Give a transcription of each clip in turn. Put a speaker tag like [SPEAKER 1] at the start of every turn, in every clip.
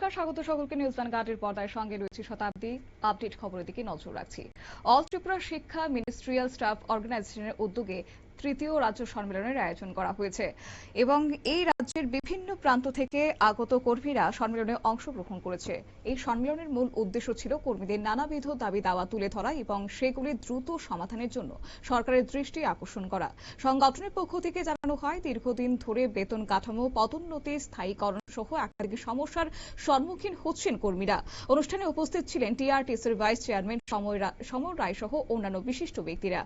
[SPEAKER 1] নমস্কার, স্বাগত সকলকে নিউজ ভ্যানগার্ডের পর্দায় সঙ্গে রয়েছে শতাব্দী। আপডেট খবরের দিকে নজর রাখছি। অল ত্রিপুরা শিক্ষা মিনিস্ট্রিয়াল স্টাফ অর্গানাইজেশনের উদ্যোগে তৃতীয় রাজ্য সম্মেলনের আয়োজন করা হয়েছে এবং এই রাজ্যের বিভিন্ন প্রান্ত থেকে আগত কর্মীরা সম্মেলনে অংশগ্রহণ করেছে। এই সম্মেলনের মূল উদ্দেশ্য ছিল কর্মীদের নানাবিধ দাবি দাওয়া তুলে ধরা এবং সেগুলি দ্রুত সমাধানের জন্য সরকারের দৃষ্টি আকর্ষণ করা। সংগঠনের পক্ষ থেকে জানানো হয়, দীর্ঘদিন ধরে বেতন কাঠামো, পদোন্নতি, স্থায়ীকরণ সহ একাধিক সমস্যার সম্মুখীন হচ্ছেন কর্মীরা। অনুষ্ঠানে উপস্থিত ছিলেন টিআরটিসির ভাইস চেয়ারম্যান সমর রায় সহ অন্যান্য বিশিষ্ট ব্যক্তিরা।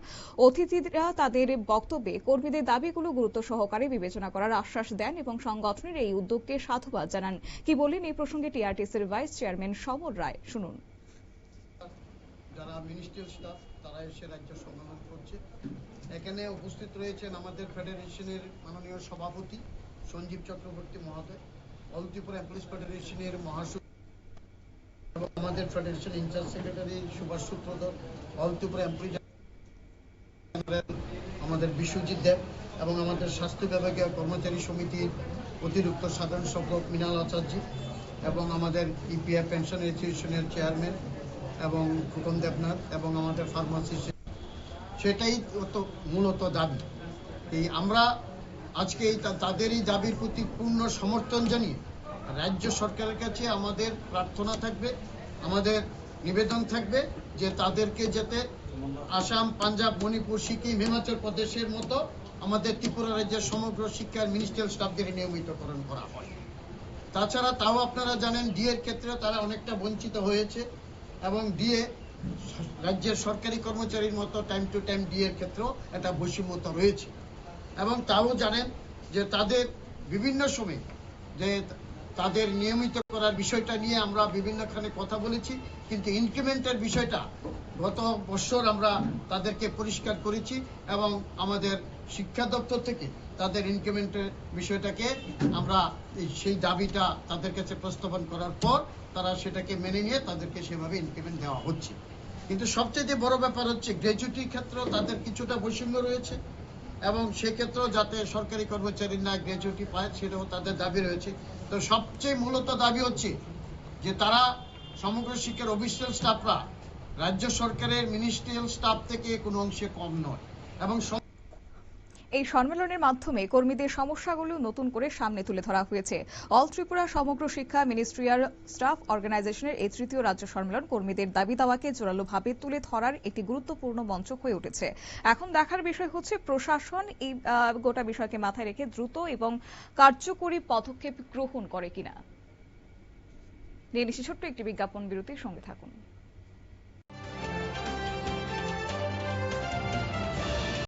[SPEAKER 1] অতিথিরা তাদের বক্তব্যে কর্মীদের দাবিগুলো গুরুত্ব সহকারে বিবেচনা করার আশ্বাস দেন এবং সংগঠনের এই উদ্যোগকে সাধুবাদ জানান। কি বললেন এই প্রসঙ্গে টিআরটিসির ভাইস চেয়ারম্যান সমর রায়, শুনুন।
[SPEAKER 2] যারা মিনিস্ট্রিয়াল স্টাফ তারা এসে রাজ্য সম্মেলন করছে। এখানে উপস্থিত রয়েছেন আমাদের ফেডারেশনের মাননীয় সভাপতি সঞ্জীব চক্রবর্তী মহোদয়, অল ত্রিপুরা এমপ্লয়িজ ফেডারেশনের মহাসচিব, আমাদের ফেডারেশন ইনচার্জ সেক্রেটারি সুভাষ সূত্রধর, অল ত্রিপুরা এমপ্লয়িজ আমাদের বিশ্বজিৎ দেব এবং আমাদের স্বাস্থ্য বিভাগীয় কর্মচারী সমিতির অতিরিক্ত সাধারণ সম্পাদক মৃণাল আচার্য এবং আমাদের ইপিএফ পেনশন অ্যাসোসিয়েশনের চেয়ারম্যান এবং ফুকন দেবনাথ এবং আমাদের ফার্মাসিস্ট। সেটাই মূলত দাবি। আমরা আজকে তাদেরই দাবির প্রতি পূর্ণ সমর্থন জানিয়ে রাজ্য সরকারের কাছে আমাদের প্রার্থনা থাকবে, আমাদের নিবেদন থাকবে যে তাদেরকে যাতে আসাম, পাঞ্জাব, মণিপুর, সিকিম, হিমাচল প্রদেশের মতো আমাদের ত্রিপুরা রাজ্যের সমগ্র শিক্ষার মিনিস্ট্রিয়াল স্টাফদের নিয়মিতকরণ করা হয়। তাছাড়া তাও আপনারা জানেন, ডিএর ক্ষেত্রে তারা অনেকটা বঞ্চিত হয়েছে এবং ডিএ রাজ্যের সরকারি কর্মচারীর মতো টাইম টু টাইম ডিএর ক্ষেত্রেও একটা বৈষম্যতা রয়েছে এবং তাও জানেন যে তাদের বিভিন্ন সময় যে তাদের নিয়মিত করার বিষয়টা নিয়ে আমরা বিভিন্নখানে কথা বলেছি, কিন্তু ইনক্রিমেন্টের বিষয়টা গত বছর আমরা তাদেরকে পরিষ্কার করেছি এবং আমাদের শিক্ষা দপ্তর থেকে তাদের ইনক্রিমেন্টের বিষয়টাকে আমরা সেই দাবিটা তাদের কাছে প্রস্তাবন করার পর তারা সেটাকে মেনে নিয়ে তাদেরকে সেভাবে ইনক্রিমেন্ট দেওয়া হচ্ছে। কিন্তু সবচেয়ে বড় ব্যাপার হচ্ছে গ্র্যাজুইটির ক্ষেত্রেও তাদের কিছুটা বৈষম্য রয়েছে এবং সেক্ষেত্রেও যাতে সরকারি কর্মচারীরা গ্র্যাজুইটি পায় সেটাও তাদের দাবি রয়েছে। তো সবচেয়ে মূলত দাবি হচ্ছে যে তারা সমগ্র শিক্ষার অফিসিয়াল স্টাফরা রাজ্য সরকারের মিনিস্ট্রিয়াল স্টাফ থেকে কোনো অংশে কম নয় এবং
[SPEAKER 1] এই সম্মেলনের মাধ্যমে কর্মীদের সমস্যাগুলো নতুন করে সামনে তুলে ধরা হয়েছে। অল ত্রিপুরা সমগ্র শিক্ষা মিনিস্ট্রিয়াল স্টাফ অর্গানাইজেশনের এই তৃতীয় রাজ্য সম্মেলন কর্মীদের দাবি দাওয়াকে জোরালোভাবে তুলে ধরার একটি গুরুত্বপূর্ণ মঞ্চ হয়ে উঠেছে। এখন দেখার বিষয় হচ্ছে প্রশাসন এই গোটা বিষয়কে মাথায় রেখে দ্রুত এবং কার্যকরী পদক্ষেপ গ্রহণ করে কিনা। নিয়ে নিচ্ছি ছোট্ট একটি বিজ্ঞাপন বিরতির সঙ্গে থাকুন।